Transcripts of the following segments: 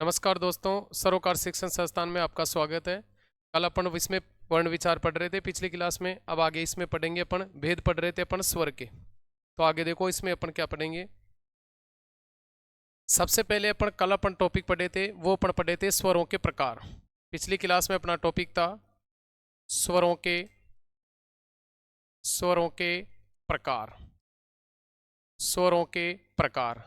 नमस्कार दोस्तों, सरोकार शिक्षण संस्थान में आपका स्वागत है। कल अपन इसमें वर्ण विचार पढ़ रहे थे पिछली क्लास में। अब आगे इसमें पढ़ेंगे अपन भेद पढ़ रहे थे अपन स्वर के। तो आगे देखो इसमें अपन क्या पढ़ेंगे। सबसे पहले अपन टॉपिक पढ़े थे, वो अपन पढ़े थे स्वरों के प्रकार। पिछली क्लास में अपना टॉपिक था स्वरों के स्वरों के प्रकार। स्वरों के प्रकार।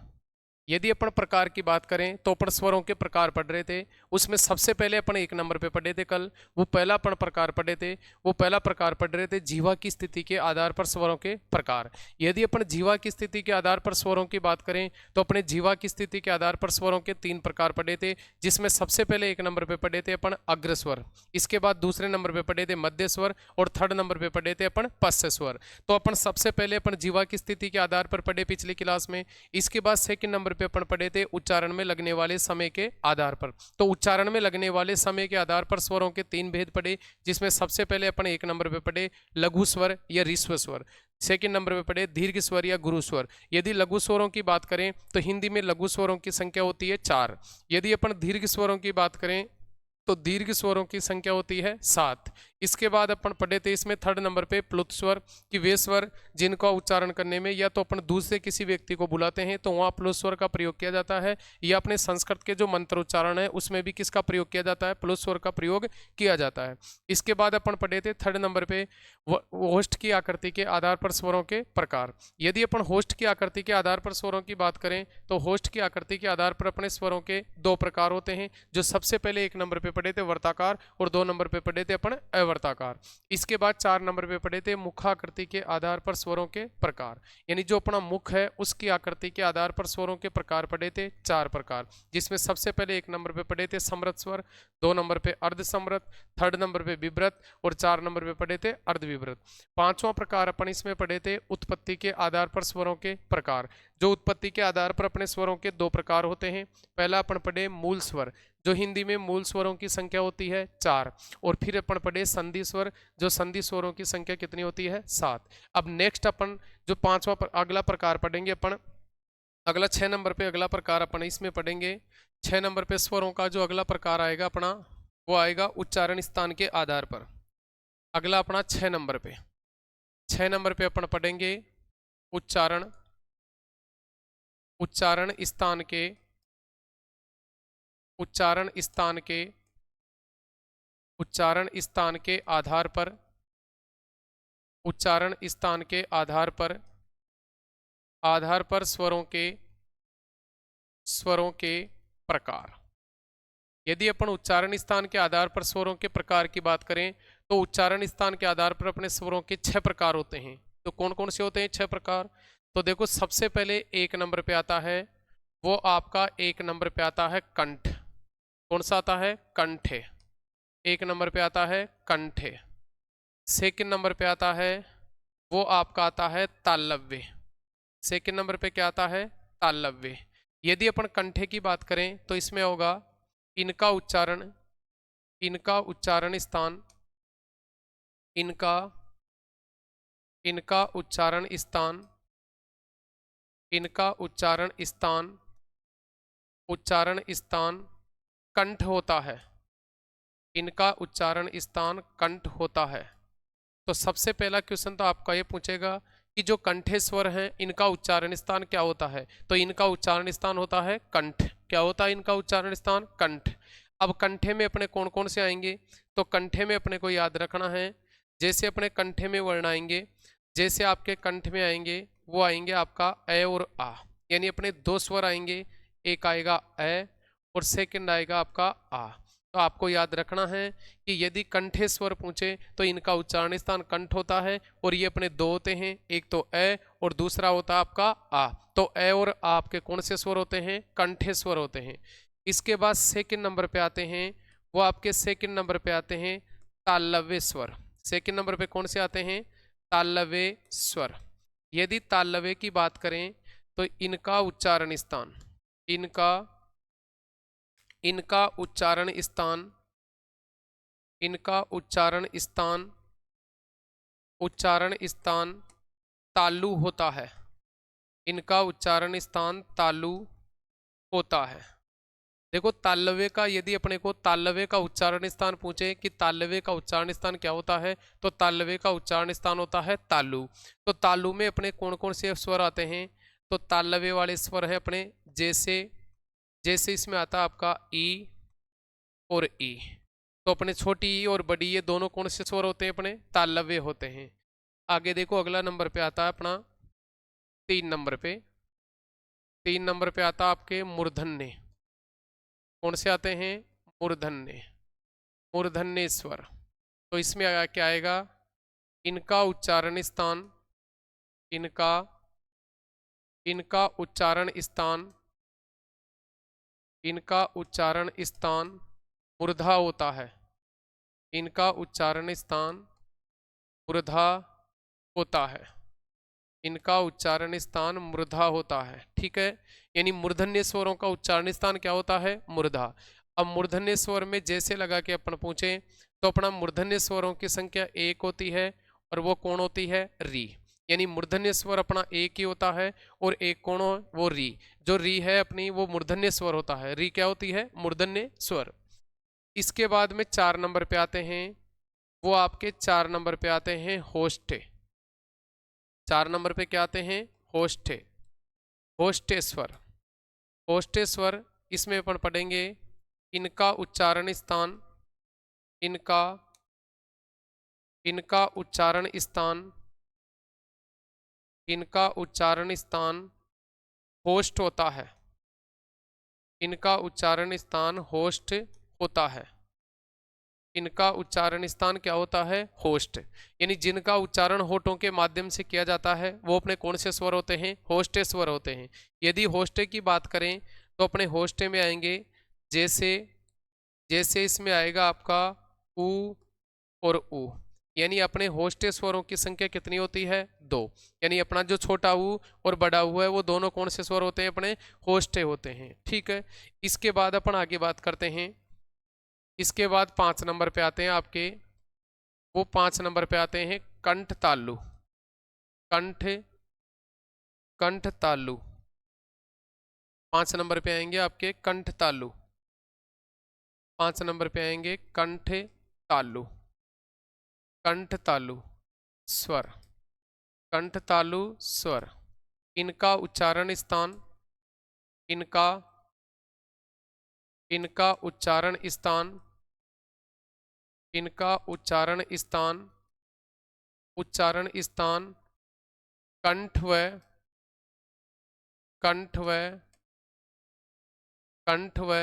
यदि अपन प्रकार की बात करें तो अपन स्वरों के प्रकार पढ़ रहे थे। उसमें सबसे पहले अपन एक नंबर पे पढ़े थे कल, वो पहला अपन प्रकार पढ़े थे। वो पहला प्रकार पढ़ रहे थे जीवा की स्थिति के आधार पर स्वरों के प्रकार। यदि अपन जीवा की स्थिति के आधार पर स्वरों की बात करें तो अपने जीवा की स्थिति के आधार पर स्वरों के 3 प्रकार पढ़े थे, जिसमें सबसे पहले एक नंबर पे पढ़े थे अपन अग्रस्वर। इसके बाद दूसरे नंबर पे पढ़े थे मध्य स्वर और थर्ड नंबर पे पढ़े थे अपन पश्च स्वर। तो अपन सबसे पहले अपन जीवा की स्थिति के आधार पर पढ़े पिछली क्लास में। इसके बाद सेकंड नंबर पे अपन पढ़े थे उच्चारण में लगने वाले समय के आधार पर। तो उच्चारण में लगने वाले समय के आधार पर स्वरों के 3 भेद पढ़े, जिसमें सबसे पहले अपन एक नंबर पे पढ़े लघु स्वर या ऋस्व स्वर। सेकंड नंबर पे पढ़े दीर्घ स्वर या गुरु स्वर। यदि लघु स्वरों की बात करें तो हिंदी में लघु स्वरों की संख्या होती है 4। यदि अपन दीर्घ स्वरों की बात करें तो दीर्घ स्वरों की संख्या होती है 7। इसके बाद अपन पढ़े थे इसमें थर्ड नंबर पे प्लुत स्वर कि वे स्वर जिनका उच्चारण करने में या तो अपन दूसरे किसी व्यक्ति को बुलाते हैं तो वहाँ प्लुत स्वर का प्रयोग किया जाता है, या अपने संस्कृत के जो मंत्र उच्चारण है उसमें भी किसका प्रयोग किया जाता है, प्लुत स्वर का प्रयोग किया जाता है। इसके बाद अपन पढ़े थे थर्ड नंबर पे होस्ट की आकृति के आधार पर स्वरों के प्रकार। यदि अपन होस्ट की आकृति के आधार पर स्वरों की बात करें तो होस्ट की आकृति के आधार पर अपने स्वरों के 2 प्रकार होते हैं, जो सबसे पहले एक नंबर पे पढ़े थे वर्ताकार और 2 नंबर पे पढ़े थे अपन अवर्ताकार। इसके बाद 4 नंबर पे पढ़े थे मुखाकृति के आधार पर स्वरों के प्रकार, यानी जो अपना मुख है उसकी आकृति के आधार पर स्वरों के प्रकार पढ़े थे 4 प्रकार, जिसमें सबसे पहले एक नंबर पे पढ़े थे समृत स्वर, 2 नंबर पे अर्ध समृत, थर्ड नंबर पे विव्रत और 4 नंबर पे पढ़े थे अर्ध विव्रत। 5वां प्रकार अपन इसमें पढ़े थे उत्पत्ति के आधार पर स्वरों के प्रकार। जो उत्पत्ति के आधार पर अपने स्वरों के 2 प्रकार होते हैं। पहला अपन पढ़े मूल स्वर, जो हिंदी में मूल स्वरों की संख्या होती है 4। और फिर अपन पढ़े संधि स्वर, जो संधि स्वरों की संख्या कितनी होती है 7। अब नेक्स्ट अपन जो 5वां अगला प्रकार पढ़ेंगे अपन, अगला 6 नंबर पे अगला प्रकार अपन इसमें पढ़ेंगे। 6 नंबर पे स्वरों का जो अगला प्रकार आएगा अपना, वो आएगा उच्चारण स्थान के आधार पर। अगला अपना 6 नंबर पे 6 नंबर पे अपन पढ़ेंगे उच्चारण उच्चारण स्थान के उच्चारण स्थान के उच्चारण स्थान के आधार पर उच्चारण स्थान के आधार पर स्वरों के प्रकार। यदि अपन उच्चारण स्थान के आधार पर स्वरों के प्रकार की बात करें तो उच्चारण स्थान के आधार पर अपने स्वरों के 6 प्रकार होते हैं। तो कौन कौन से होते हैं 6 प्रकार? तो देखो सबसे पहले एक नंबर पे आता है, वो आपका एक नंबर पे आता है कंठ। कौन सा आता है? कंठे। एक नंबर पे आता है कंठे। सेकंड नंबर पे आता है वो आपका आता है तालव्य। सेकंड नंबर पे क्या आता है? तालव्य। यदि अपन कंठे की बात करें तो इसमें होगा इनका उच्चारण स्थान इनका इनका उच्चारण स्थान इनका उच्चारण स्थान कंठ होता है। इनका उच्चारण स्थान कंठ होता है। तो सबसे पहला क्वेश्चन तो आपका ये पूछेगा कि जो कंठे स्वर हैं इनका उच्चारण स्थान क्या होता है? तो इनका उच्चारण स्थान होता है कंठ। क्या होता है इनका उच्चारण स्थान? कंठ। अब कंठे में अपने कौन कौन से आएंगे? तो कंठे में अपने को याद रखना है, जैसे अपने कंठे में वर्ण आएंगे, जैसे आपके कंठ में आएंगे वो आएंगे आपका ए और आ, यानी अपने 2 स्वर आएंगे। एक आएगा ए और सेकंड आएगा आपका आ। तो आपको याद रखना है कि यदि कंठे स्वर पूछे तो इनका उच्चारण स्थान कंठ होता है, और ये अपने 2 होते हैं, एक तो ए और दूसरा होता है आपका आ। तो ए और आ आपके कौन से स्वर होते हैं? कंठे स्वर होते हैं। इसके बाद सेकंड नंबर पे आते हैं, वो आपके सेकंड नंबर पे आते हैं तालव्य स्वर। सेकंड नंबर पे कौन से आते हैं? तालव्य स्वर। यदि तालव्य की बात करें तो इनका उच्चारण स्थान इनका उच्चारण स्थान तालु होता है। इनका उच्चारण स्थान तालु होता है। देखो तालव्य का, यदि अपने को तालव्य का उच्चारण स्थान पूछे कि तालव्य का उच्चारण स्थान क्या होता है, तो तालव्य का उच्चारण स्थान होता है तालु। तो तालु में अपने कौन कौन से स्वर आते हैं, तो तालव्य वाले स्वर हैं अपने, जैसे जैसे इसमें आता है आपका ई और ई। तो अपने छोटी ई और बड़ी ये दोनों कौन से स्वर होते हैं, अपने तालव्य होते हैं। आगे देखो अगला नंबर पे आता है अपना 3 नंबर पे, 3 नंबर पे आता है आपके मूर्धन्य। कौन से आते हैं, मूर्धन्य, मूर्धन्य स्वर। तो इसमें क्या आएगा, इनका उच्चारण स्थान, इनका इनका उच्चारण स्थान, इनका उच्चारण स्थान मूर्धा होता है, इनका उच्चारण स्थान मूर्धा होता है, इनका उच्चारण स्थान मूर्धा होता है। ठीक है, यानी मूर्धन्य स्वरों का उच्चारण स्थान क्या होता है, मूर्धा। अब मूर्धन्य स्वर में जैसे लगा के अपन पूछे, तो अपना मूर्धन्य स्वरों की संख्या 1 होती है, और वो कौन होती है, री। यानी मूर्धन्य स्वर अपना एक ही होता है, और एक कौन हो, वो री। जो री है अपनी वो मूर्धन्य स्वर होता है, री क्या होती है, मूर्धन्य स्वर। इसके बाद में 4 नंबर पे आते हैं, वो आपके 4 नंबर पे आते हैं होष्ठे। 4 नंबर पे क्या आते हैं, होष्ठे, होष्ठे स्वर, होष्ठे स्वर। इसमें अपन पढ़ेंगे इनका उच्चारण स्थान, इनका इनका उच्चारण स्थान, इनका उच्चारण स्थान होष्ठ होता है, इनका उच्चारण स्थान होष्ठ होता है, इनका उच्चारण स्थान क्या होता है, होष्ठ। यानी जिनका उच्चारण होठों के माध्यम से किया जाता है वो अपने कौन से स्वर होते हैं, होष्ठे स्वर होते हैं। यदि होष्ठे की बात करें तो अपने होष्ठे में आएंगे, जैसे जैसे इसमें आएगा आपका उ और उ। यानी अपने होष्ठे स्वरों की संख्या कितनी होती है, 2। यानी अपना जो छोटा उ और बड़ा उ है वो दोनों कौन से स्वर होते हैं, अपने होष्ठे होते हैं। ठीक है, इसके बाद अपन आगे बात करते हैं। इसके बाद 5 नंबर पे आते हैं आपके, वो 5 नंबर पे आते हैं कंठ तालु, कंठ कंठ तालु। 5 नंबर पे आएंगे आपके कंठ तालु, 5 नंबर पे आएंगे कंठ तालु, कंठ तालु स्वर, कंठ तालु स्वर। इनका उच्चारण स्थान, इनका इनका उच्चारण स्थान, इनका उच्चारण स्थान, उच्चारण स्थान कंठ व कंठ व कंठ व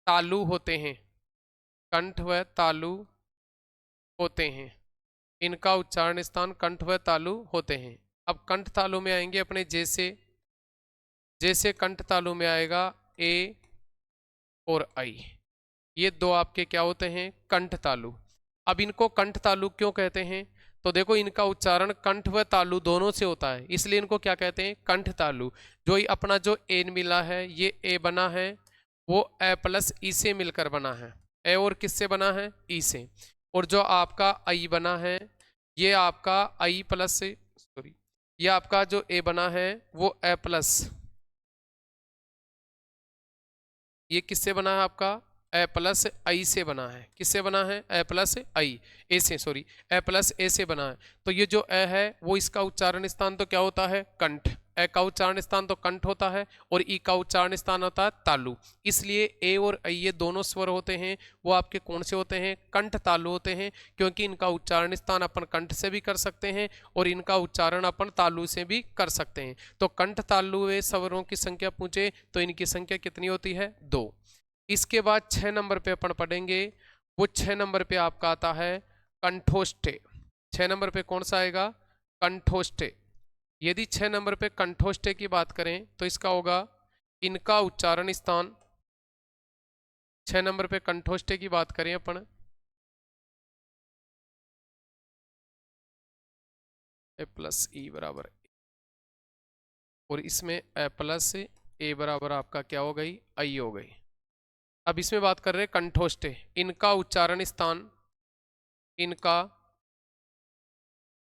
तालु होते हैं, कंठ व तालु होते हैं। इनका उच्चारण स्थान कंठ व तालु होते हैं। अब कंठ तालु में आएंगे अपने, जैसे जैसे कंठ तालु में आएगा ए और आई, ये दो आपके क्या होते हैं, कंठ तालु। अब इनको कंठ तालु क्यों कहते हैं, तो देखो इनका उच्चारण कंठ व तालु दोनों से होता है, इसलिए इनको क्या कहते हैं, कंठ तालु। जो अपना जो एन मिला है, ये ए बना है, वो ए प्लस ई से मिलकर बना है, ए और किससे बना है, ई से। और जो आपका आई बना है, ये आपका आई प्लस, सॉरी, ये आपका जो ए बना है वो ए प्लस, ये किससे बना है आपका, ए प्लस आई से बना है। किससे बना है, ए प्लस आई, ए से, सॉरी, ए प्लस ए से बना है। तो ये जो ए है वो इसका उच्चारण स्थान तो क्या होता है, कंठ। ए का उच्चारण स्थान तो कंठ होता है, और ई का उच्चारण स्थान होता है तालु। इसलिए ए और आई ये दोनों स्वर होते हैं वो आपके कौन से होते हैं, कंठ तालु होते हैं, क्योंकि इनका उच्चारण स्थान अपन कंठ से भी कर सकते हैं और इनका उच्चारण अपन तालु से भी कर सकते हैं। तो कंठ तालु स्वरों की संख्या पूछे तो इनकी संख्या कितनी होती है, 2। इसके बाद 6 नंबर पे अपन पढ़ेंगे, वो 6 नंबर पे आपका आता है कंठोष्ठे। 6 नंबर पे कौन सा आएगा, कंठोष्ठे। यदि 6 नंबर पे कंठोष्ठे की बात करें तो इसका होगा इनका उच्चारण स्थान। 6 नंबर पे कंठोष्ठे की बात करें अपन, ए प्लस ई बराबर, और इसमें ए प्लस ए बराबर आपका क्या हो गई, आई हो गई। अब इसमें बात कर रहे हैं कंठोष्ठे, इनका उच्चारण स्थान, इनका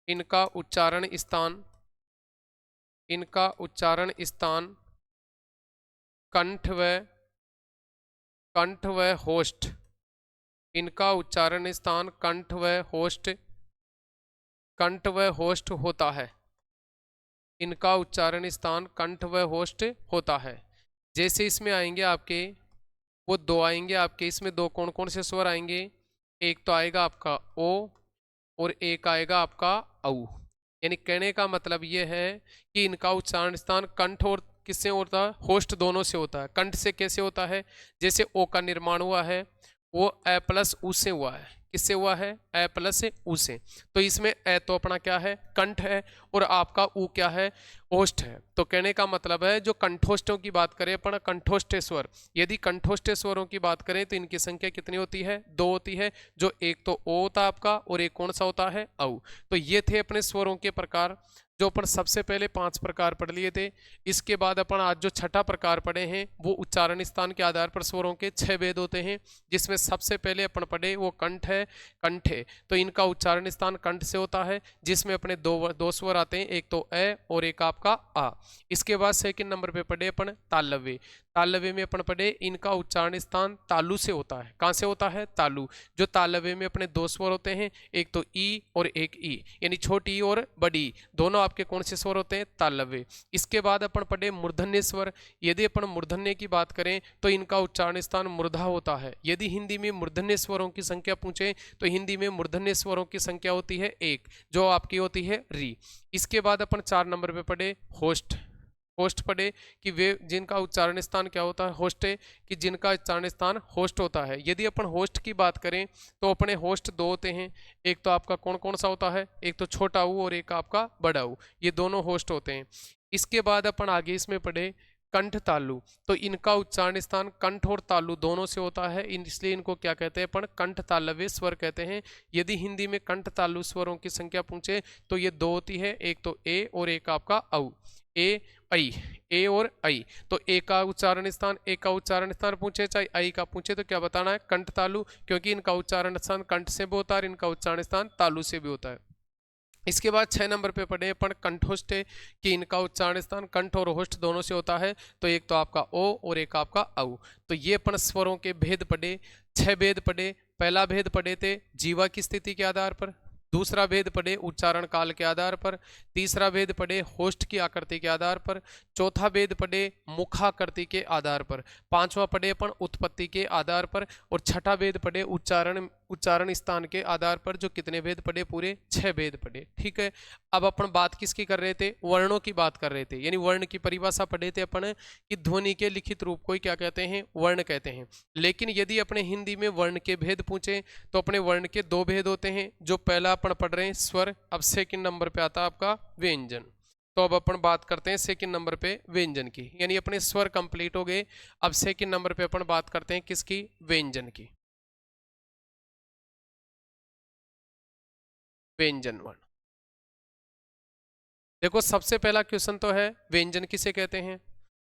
इनका उच्चारण स्थान, इनका उच्चारण स्थान कंठ व कंठ व होस्ट, इनका उच्चारण स्थान कंठ व होस्ट, कंठ व होस्ट होता है। इनका उच्चारण स्थान कंठ व होस्ट होता है। जैसे इसमें आएंगे आपके, वो दो आएंगे आपके, इसमें दो कौन कौन से स्वर आएंगे, एक तो आएगा आपका ओ और एक आएगा आपका औ। यानी कहने का मतलब ये है कि इनका उच्चारण स्थान कंठ और किससे होता है, होस्ट दोनों से होता है। कंठ से कैसे होता है, जैसे ओ का निर्माण हुआ है वो ए प्लस उ से हुआ है, किससे हुआ है, ए प्लस उ से। तो इसमें ए तो अपना क्या है, कंठ है, और आपका उ क्या है, होस्ट है। तो कहने का मतलब है जो कंठोष्टों की बात करें अपन, कंठोष्ट स्वर, यदि कंठोष्ट स्वरों की बात करें तो इनकी संख्या कितनी होती है, दो होती है। जो एक तो ओ होता है आपका और एक कौन सा होता है, औ। तो ये थे अपने स्वरों के प्रकार, जो अपन सबसे पहले 5 प्रकार पढ़ लिए थे। इसके बाद अपन आज जो छठा प्रकार पढ़े हैं वो उच्चारण स्थान के आधार पर स्वरों के 6 भेद होते हैं, जिसमें सबसे पहले अपन पढ़े वो कंठ है, कंठे। तो इनका उच्चारण स्थान कंठ से होता है, जिसमें अपने दो स्वर आते हैं, एक तो ए और एक आपका आ। इसके बाद सेकंड नंबर पे पढ़े अपन तालव्य। तालव्य में अपन पढ़े इनका उच्चारण स्थान तालु से होता है। कहां से होता है, तालु। जो तालव्य में अपने दो स्वर होते हैं, एक तो ई और एक ई, यानी छोटी और बड़ी, दोनों आपके कौन से स्वर होते हैं, तालव्य। इसके बाद अपन पढ़े मूर्धन्य स्वर। यदि अपन मूर्धन्य की बात करें तो इनका उच्चारण स्थान मूर्धा होता है। यदि हिंदी में मूर्धन्य स्वरों की संख्या पूछे तो हिंदी में मूर्धन्य स्वरों की संख्या होती है 1, जो आपकी होती है री। इसके बाद अपन 4 नंबर पे पढ़े होस्ट। होस्ट पढ़े कि वे जिनका उच्चारण स्थान क्या होता है, होस्ट है, कि जिनका उच्चारण स्थान होस्ट होता है। यदि अपन होस्ट की बात करें तो अपने होस्ट दो होते हैं, एक तो आपका कौन कौन सा होता है, एक तो छोटा ऊ और एक आपका बड़ा ऊ, ये दोनों होस्ट होते हैं। इसके बाद अपन आगे इसमें पढ़े कंठ तालु। तो इनका उच्चारण स्थान कंठ और तालु दोनों से होता है, इसलिए इनको क्या कहते हैं अपन, कंठ तालव्य स्वर कहते हैं। यदि हिंदी में कंठ तालु स्वरों की संख्या पूछे तो ये दो होती है, एक तो ए और एक आपका औ। ए आई, ए और आई। तो ए का उच्चारण स्थान, ए का उच्चारण स्थान पूछे चाहे आई का पूछे तो क्या बताना है, कंठ तालु, क्योंकि इनका उच्चारण स्थान कंठ से भी होता है, इनका उच्चारण स्थान तालु से भी होता है। इसके बाद 6 नंबर पे पढ़े अपन कंठोष्ट, कि इनका उच्चारण स्थान कंठ और होष्ट दोनों से होता है। तो एक तो आपका ओ और एक आपका औ। तो ये अपन स्वरों के भेद पढ़े, 6 भेद पढ़े। पहला भेद पढ़े थे जीवा की स्थिति के आधार पर, दूसरा भेद पढ़े उच्चारण काल के आधार पर, तीसरा भेद पढ़े होष्ट की आकृति के आधार पर, चौथा भेद पढ़े मुखाकृति के आधार पर, पांचवा पढ़े अपन उत्पत्ति के आधार पर, और छठा भेद पढ़े उच्चारण स्थान के आधार पर। जो कितने भेद पढ़े, पूरे 6 भेद पढ़े। ठीक है, अब अपन बात किसकी कर रहे थे, वर्णों की बात कर रहे थे। यानी वर्ण की परिभाषा पढ़े थे अपन कि ध्वनि के लिखित रूप को ही क्या कहते हैं, वर्ण कहते हैं। लेकिन यदि अपने हिंदी में वर्ण के भेद पूछे तो अपने वर्ण के 2 भेद होते हैं। जो पहला अपन पढ़ रहे हैं स्वर, अब सेकंड नंबर पे आता है आपका व्यंजन। तो अब अपन बात करते हैं सेकंड नंबर पे व्यंजन की, यानी अपने स्वर कंप्लीट हो गए। अब सेकंड नंबर पे अपन बात करते हैं किसकी, व्यंजन की। व्यंजन वर्ण, देखो सबसे पहला क्वेश्चन तो है व्यंजन किसे कहते हैं।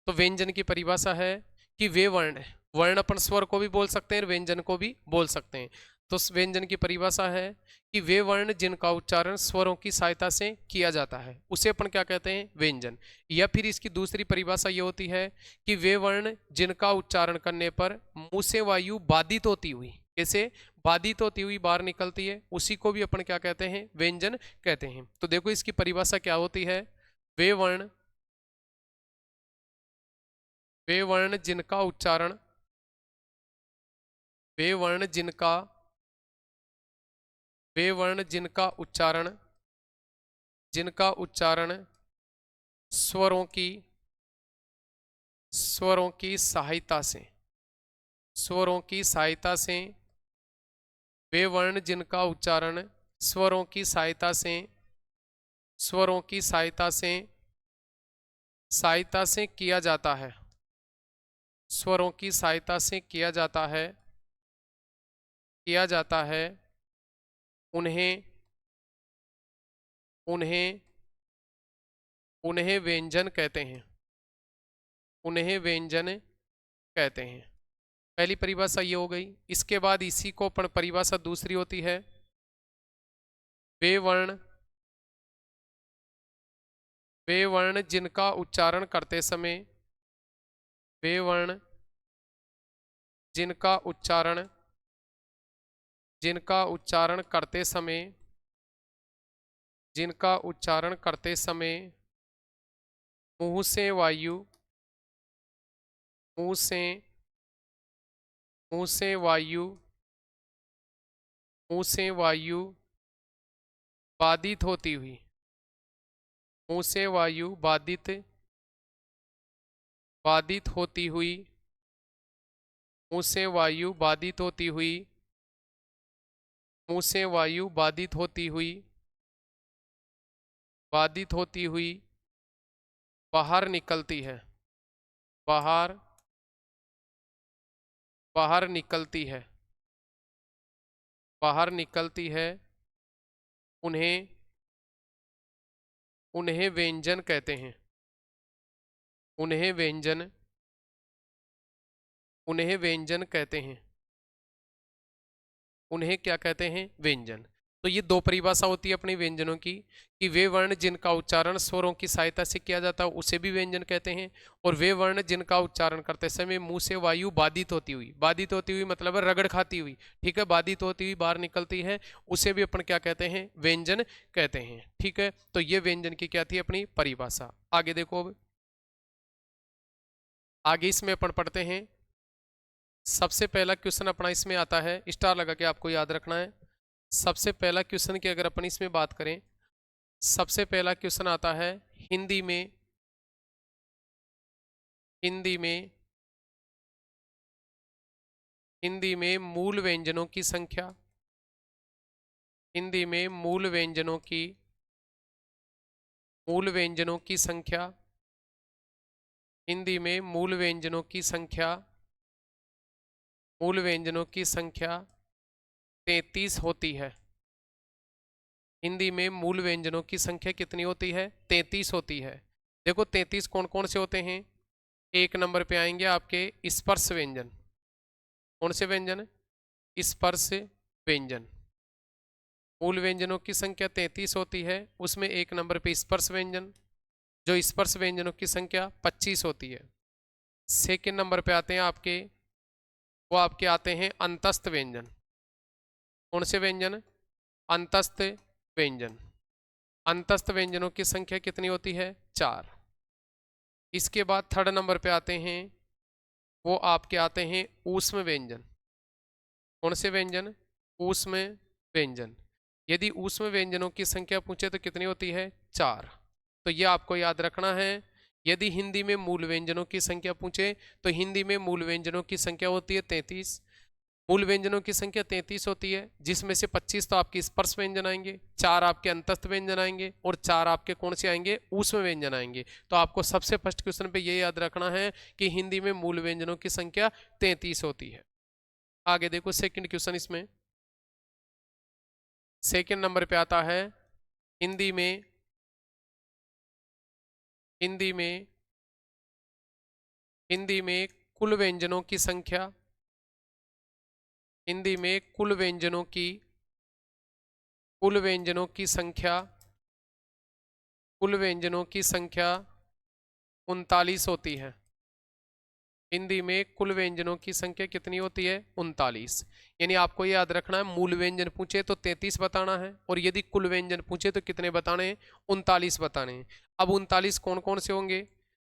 तो व्यंजन की परिभाषा है कि वे वर्ण, वर्ण अपन स्वर को भी बोल सकते हैं और व्यंजन को भी बोल सकते हैं। तो व्यंजन की परिभाषा है कि वे वर्ण जिनका उच्चारण स्वरों की सहायता से किया जाता है उसे अपन क्या कहते हैं, व्यंजन। या फिर इसकी दूसरी परिभाषा ये होती है कि वे वर्ण जिनका उच्चारण करने पर मुंह से वायु बाधित होती हुई, कैसे बाधित होती हुई बाहर निकलती है, उसी को भी अपन क्या कहते हैं, व्यंजन कहते हैं। तो देखो इसकी परिभाषा क्या होती है, वे वर्ण, वे वर्ण जिनका उच्चारण, वे वर्ण जिनका, वे वर्ण जिनका उच्चारण, जिनका उच्चारण स्वरों की, स्वरों की सहायता से, स्वरों की सहायता से, वे वर्ण जिनका उच्चारण स्वरों की सहायता से, स्वरों की सहायता से, सहायता से किया जाता है, स्वरों की सहायता से किया जाता है, किया जाता है, उन्हें, उन्हें, उन्हें व्यंजन कहते हैं, उन्हें व्यंजन कहते हैं। पहली परिभाषा ये हो गई। इसके बाद इसी को परिभाषा दूसरी होती है, वे वर्ण, वे वर्ण जिनका उच्चारण करते समय, वे वर्ण जिनका उच्चारण जिनका उच्चारण करते समय जिनका उच्चारण करते समय मुंह से वायु मुंह से मुंह से वायु मुंह से वायु बाधित होती हुई मुंह से वायु बाधित बाधित होती हुई मुंह से वायु बाधित होती हुई मुंह से वायु बाधित होती हुई बाधित होती हुई बाहर निकलती है बाहर बाहर निकलती है बाहर निकलती है उन्हें उन्हें व्यंजन कहते हैं उन्हें व्यंजन उन्हें व्यंजन कहते हैं उन्हें क्या कहते हैं व्यंजन। तो ये दो परिभाषा होती है अपनी व्यंजनों की कि वे वर्ण जिनका उच्चारण स्वरों की सहायता से किया जाता है उसे भी व्यंजन कहते हैं, और वे वर्ण जिनका उच्चारण करते समय मुंह से वायु बाधित होती हुई मतलब रगड़ खाती हुई, ठीक है, बाधित होती हुई बाहर निकलती है, उसे भी अपन क्या कहते हैं व्यंजन कहते हैं। ठीक है, तो ये व्यंजन की क्या थी अपनी परिभाषा। आगे देखो, अब आगे इसमें अपन पढ़ते हैं। सबसे पहला क्वेश्चन अपना इसमें आता है, स्टार लगा के आपको याद रखना है। सबसे पहला क्वेश्चन की अगर अपन इसमें बात करें, सबसे पहला क्वेश्चन आता है हिंदी में हिंदी में हिंदी में मूल व्यंजनों की संख्या हिंदी में मूल व्यंजनों की संख्या हिंदी में मूल व्यंजनों की संख्या 33 होती है। हिंदी में मूल व्यंजनों की संख्या कितनी होती है 33 होती है। देखो 33 कौन कौन से होते हैं। एक नंबर पे आएंगे आपके स्पर्श व्यंजन। कौन से व्यंजन? स्पर्श व्यंजन। मूल व्यंजनों की संख्या 33 होती है, उसमें एक नंबर पे स्पर्श व्यंजन, जो स्पर्श व्यंजनों की संख्या 25 होती है। सेकंड नंबर पे आते हैं आपके, वो आपके आते हैं अंतस्थ व्यंजन। कौन से व्यंजन? अंतस्थ व्यंजन। अंतस्थ व्यंजनों की संख्या कितनी होती है 4। इसके बाद थर्ड नंबर पे आते हैं, वो आपके आते हैं ऊष्म व्यंजन। कौन से व्यंजन? ऊष्म व्यंजन। यदि ऊष्म व्यंजनों की संख्या पूछे तो कितनी होती है 4। तो ये आपको याद रखना है। यदि हिंदी में मूल व्यंजनों की संख्या पूछे तो हिंदी में मूल व्यंजनों की संख्या होती है 33। मूल व्यंजनों की संख्या 33 होती है, जिसमें से 25 तो आपके स्पर्श व्यंजन आएंगे, 4 आपके अंतस्थ व्यंजन आएंगे, और 4 आपके कौन से आएंगे? ऊष्म व्यंजन आएंगे। तो आपको सबसे फर्स्ट क्वेश्चन पे ये याद रखना है कि हिंदी में मूल व्यंजनों की संख्या 33 होती है। आगे देखो सेकंड क्वेश्चन, इसमें सेकंड नंबर पे आता है हिंदी में हिंदी में हिंदी में कुल व्यंजनों की संख्या। हिंदी में कुल व्यंजनों की संख्या 39 होती है। हिंदी में कुल व्यंजनों की संख्या कितनी होती है 39। यानी आपको याद रखना है, मूल व्यंजन पूछे तो 33 बताना है, और यदि कुल व्यंजन पूछे तो कितने बताने हैं? 39 बताने हैं। अब 39 कौन कौन से होंगे?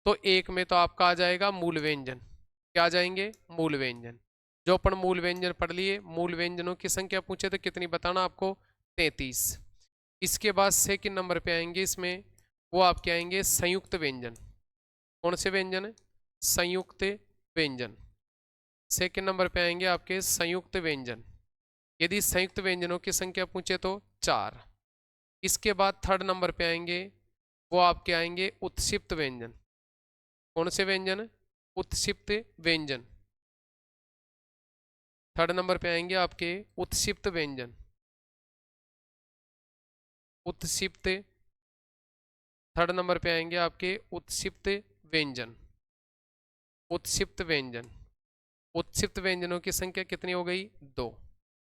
तो एक में तो आपका आ जाएगा मूल व्यंजन। क्या आ जाएंगे? मूल व्यंजन। जो अपन मूल व्यंजन पढ़ लिए, मूल व्यंजनों की संख्या पूछे तो कितनी बताना आपको? 33। इसके बाद सेकंड नंबर पे आएंगे, इसमें वो आपके आएंगे संयुक्त व्यंजन। कौन से व्यंजन? संयुक्त व्यंजन। सेकंड नंबर पे आएंगे आपके संयुक्त व्यंजन। यदि संयुक्त व्यंजनों की संख्या पूछे तो 4। इसके बाद थर्ड नंबर पे आएंगे, वो आपके आएंगे उत्क्षिप्त व्यंजन। कौन से व्यंजन? उत्क्षिप्त व्यंजन। थर्ड नंबर पे आएंगे आपके उत्क्षिप्त व्यंजन। उत्क्षिप्त। थर्ड नंबर पे आएंगे आपके उत्क्षिप्त व्यंजन। उत्क्षिप्त व्यंजन। उत्क्षिप्त व्यंजनों की संख्या कितनी हो गई? 2।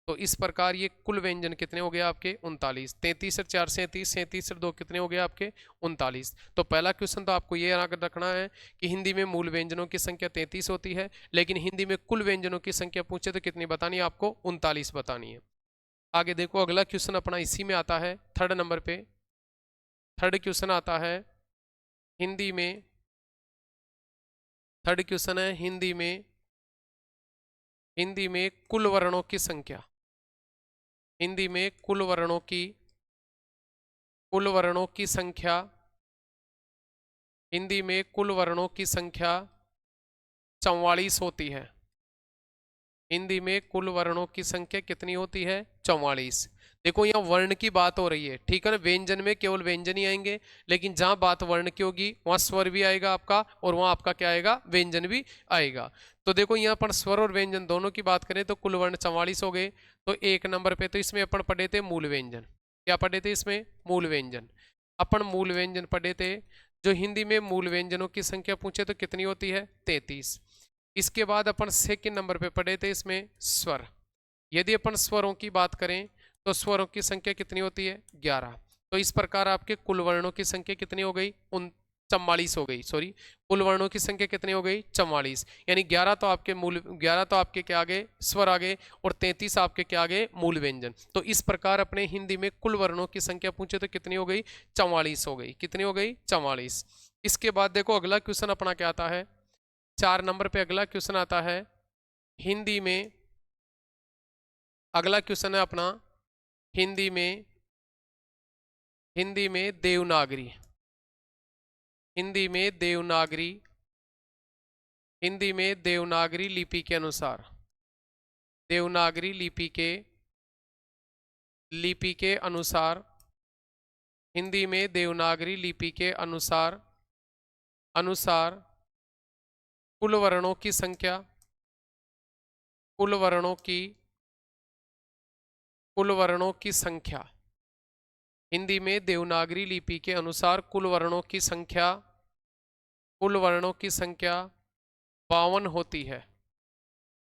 तो इस प्रकार ये कुल व्यंजन कितने हो गए आपके 39। 33 और 4 37, 37 और 2 कितने हो गए आपके 39। तो पहला क्वेश्चन तो आपको ये याद रखना है कि हिंदी में मूल व्यंजनों की संख्या 33 होती है, लेकिन हिंदी में कुल व्यंजनों की संख्या पूछे तो कितनी बतानी है आपको 39 बतानी है। आगे देखो अगला क्वेश्चन अपना इसी में आता है, थर्ड नंबर पे थर्ड क्वेश्चन आता है हिंदी में। थर्ड क्वेश्चन है हिंदी में कुल वर्णों की संख्या। हिंदी में कुल वर्णों की संख्या। हिंदी में कुल वर्णों की संख्या 44 होती है। हिंदी में कुल वर्णों की संख्या कितनी होती है 44। देखो यहाँ वर्ण की बात हो रही है, ठीक है ना। व्यंजन में केवल व्यंजन ही आएंगे, लेकिन जहां बात वर्ण की होगी वहां स्वर भी आएगा आपका, और वहां आपका क्या आएगा व्यंजन भी आएगा। तो देखो यहाँ पर स्वर और व्यंजन दोनों की बात करें तो कुल वर्ण 44 हो गए। तो एक नंबर पे तो इसमें अपन पढ़े थे मूल व्यंजन। क्या पढ़े थे इसमें मूल व्यंजन। अपन मूल व्यंजन पढ़े थे। जो हिंदी में मूल व्यंजनों की संख्या पूछे तो कितनी होती है 33। इसके बाद अपन सेकंड नंबर पे पढ़े थे इसमें स्वर। यदि अपन स्वरों की बात करें तो स्वरों की संख्या कितनी होती है 11। तो इस प्रकार आपके कुल वर्णों की संख्या कितनी हो गई 44 हो गई, सॉरी कुल वर्णों की संख्या कितनी हो गई 44। यानी 11 तो आपके मूल 11 तो आपके क्या आ गए स्वर आ गए, और 33 आपके क्या आ गए मूल व्यंजन। तो इस प्रकार अपने हिंदी में कुल वर्णों की संख्या पूछे तो कितनी हो गई 44 हो गई। कितनी हो गई 44। इसके बाद देखो अगला क्वेश्चन अपना क्या आता है, 4 नंबर पे अगला क्वेश्चन आता है हिंदी में। अगला क्वेश्चन है अपना हिंदी में देवनागरी। हिंदी में देवनागरी। हिंदी में देवनागरी लिपि के अनुसार। देवनागरी लिपि के अनुसार। हिंदी में देवनागरी लिपि के अनुसार कुल वर्णों की संख्या। कुल वर्णों की संख्या। हिंदी में देवनागरी लिपि के अनुसार कुल वर्णों की संख्या 52 होती है।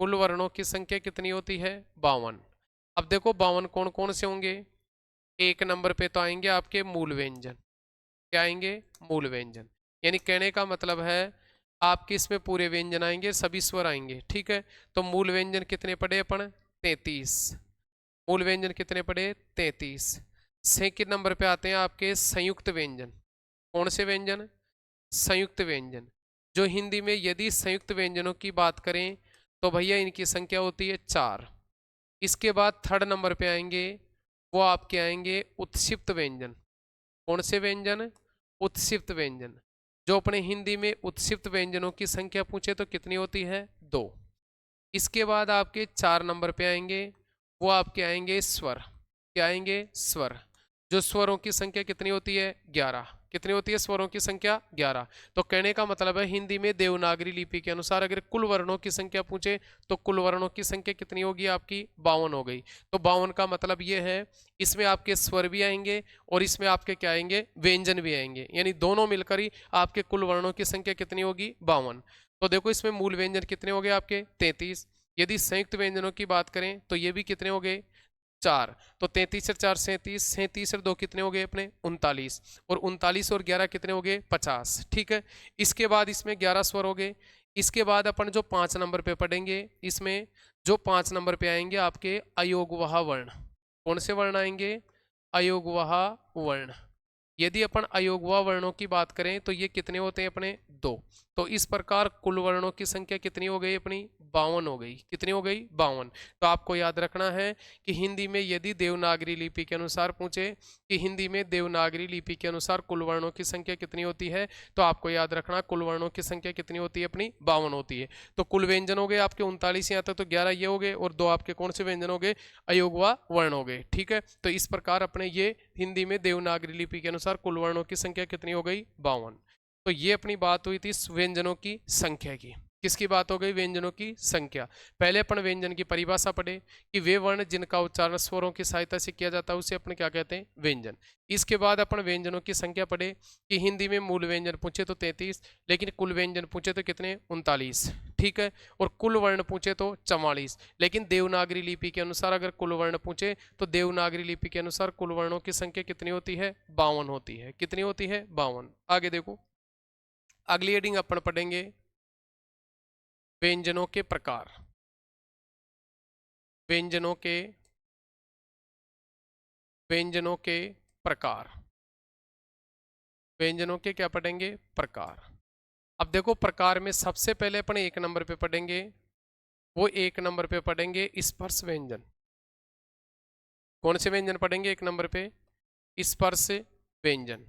कुल वर्णों की संख्या कितनी होती है 52। अब देखो 52 कौन कौन से होंगे। एक नंबर पे तो आएंगे आपके मूल व्यंजन। क्या आएंगे मूल व्यंजन। यानी कहने का मतलब है आपके इसमें पूरे व्यंजन आएंगे, सभी स्वर आएंगे, ठीक है। तो मूल व्यंजन कितने पढ़े अपन 33। मूल व्यंजन कितने पढ़े 33। सेकंड नंबर पे आते हैं आपके संयुक्त व्यंजन। कौन से व्यंजन संयुक्त व्यंजन। जो हिंदी में यदि संयुक्त व्यंजनों की बात करें तो भैया इनकी संख्या होती है 4। इसके बाद थर्ड नंबर पे आएंगे वो आपके आएंगे उत्क्षिप्त व्यंजन। कौन से व्यंजन उत्क्षिप्त व्यंजन। जो अपने हिंदी में उत्क्षिप्त व्यंजनों की संख्या पूछे तो कितनी होती है 2। इसके बाद आपके 4 नंबर पे आएंगे वो आपके आएंगे स्वर। क्या आएंगे स्वर। जो स्वरों की संख्या कितनी होती है 11। कितनी होती है स्वरों की संख्या 11। तो कहने का मतलब है हिंदी में देवनागरी लिपि के अनुसार अगर कुल वर्णों की संख्या पूछे तो कुल वर्णों की संख्या कितनी होगी आपकी 52 हो गई। तो 52 का मतलब ये है इसमें आपके स्वर भी आएंगे और इसमें आपके क्या आएंगे व्यंजन भी आएंगे, यानी दोनों मिलकर ही आपके कुल वर्णों की संख्या कितनी होगी 52। तो देखो इसमें मूल व्यंजन कितने हो गए आपके 33। यदि संयुक्त व्यंजनों की बात करें तो ये भी कितने हो गए 4। तो 33 और 4 37, 37 और 2 कितने हो गए अपने 39, और 39 और 11 कितने हो गए 50, ठीक है। इसके बाद इसमें 11 स्वर हो गए। इसके बाद अपन जो 5 नंबर पे पढ़ेंगे इसमें जो 5 नंबर पे आएंगे आपके अयोगवाह वर्ण। कौन से वर्ण आएंगे अयोगवाह वर्ण। यदि अपन अयोगवाह वर्णों की बात करें तो ये कितने होते हैं अपने 2। तो इस प्रकार कुल वर्णों की संख्या कितनी हो गई अपनी 52 हो गई। कितनी हो गई 52। तो आपको याद रखना है कि हिंदी में यदि देवनागरी लिपि के अनुसार पूछे कि हिंदी में देवनागरी लिपि के अनुसार कुल वर्णों की संख्या कितनी होती है, तो आपको याद रखना कुल वर्णों की संख्या कितनी होती है अपनी 52 होती है। तो कुल व्यंजन हो गए आपके 39 यहाँ तक, तो 11 ये हो गए और 2 आपके कौन से व्यंजन हो गए अयोगवाह वर्ण हो गए, ठीक है। तो इस प्रकार अपने ये हिंदी में देवनागरी लिपि के अनुसार कुल वर्णों की संख्या कितनी हो गई 52। तो ये अपनी बात हुई थी व्यंजनों की संख्या की, किसकी बात हो गई? व्यंजनों की संख्या। पहले अपन व्यंजन की परिभाषा पढ़े कि वे वर्ण जिनका उच्चारण स्वरों की सहायता से किया जाता है उसे अपन क्या कहते हैं? व्यंजन। इसके बाद अपन व्यंजनों की संख्या पढ़े कि हिंदी में मूल व्यंजन पूछे तो 33, लेकिन कुल व्यंजन पूछे तो कितने? 39। ठीक है। और कुल वर्ण पूछे तो 44, लेकिन देवनागरी लिपि के अनुसार अगर कुल वर्ण पूछे तो देवनागरी लिपि के अनुसार कुल वर्णों की संख्या कितनी होती है? 52 होती है। कितनी होती है? 52। आगे देखो, अगली हेडिंग अपन पढ़ेंगे व्यंजनों के प्रकार। व्यंजनों के प्रकार। व्यंजनों के क्या पढ़ेंगे? प्रकार। अब देखो, प्रकार में सबसे पहले अपन 1 नंबर पे पढ़ेंगे, वो 1 नंबर पे पढ़ेंगे स्पर्श व्यंजन। कौन से व्यंजन पढ़ेंगे 1 नंबर पे? स्पर्श व्यंजन।